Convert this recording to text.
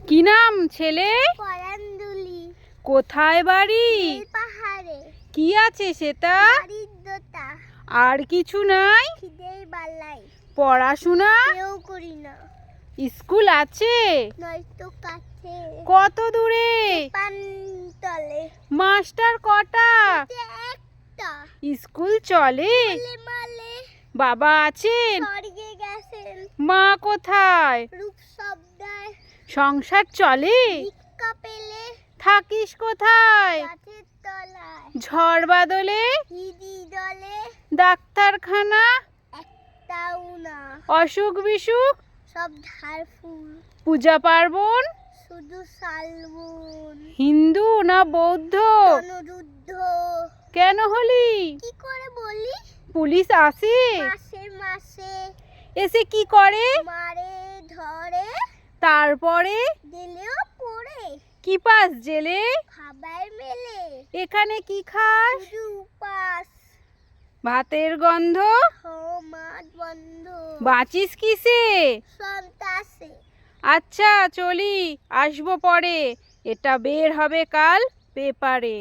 কি নাম ছেলে? পরান্দুলি। কোথায় বাড়ি? পাহাড়ে। কি আছে সেটা? দারিদ্রতা। আর কিছু নাই? খিদের বালাই। পড়াশোনা? কেউ করি না। স্কুল আছে? নয়তো কাছে। কত দূরে? পানতলে। মাস্টার কটা? একটা। স্কুল চলে? মালে। বাবা আছেন? স্বর্গে গেছেন। মা কোথায়? রূপ শব্দায়। সংসার চলে? ভিক্ষা পেলে। থাকিস কোথায়? গাছের তলায়। ঝড় বাদলে? হিদি দলে। ডাক্তারখানা? একটাও না। অসুখ বিসুখ? সব ধার ফুল। পূজা পার্বণ? শুধু শালবন। হিন্দু না বৌদ্ধ? অনুরুদ্ধ। কেন হলি? কি করে বলি? পুলিশ আসে? মাসে মাসে। এসে কি করে? মারে ধরে। তারপরে? দিলেও পড়ে। কি পাস জেলে? খাবার মেলে। এখানে কি খাস? শুধু উপাস। ভাতের গন্ধ? মাঠ বন্ধ। বাঁচিস কিসে? সন্তাসে। আচ্ছা চলি, আসবো পরে। এটা বের হবে কাল পেপারে।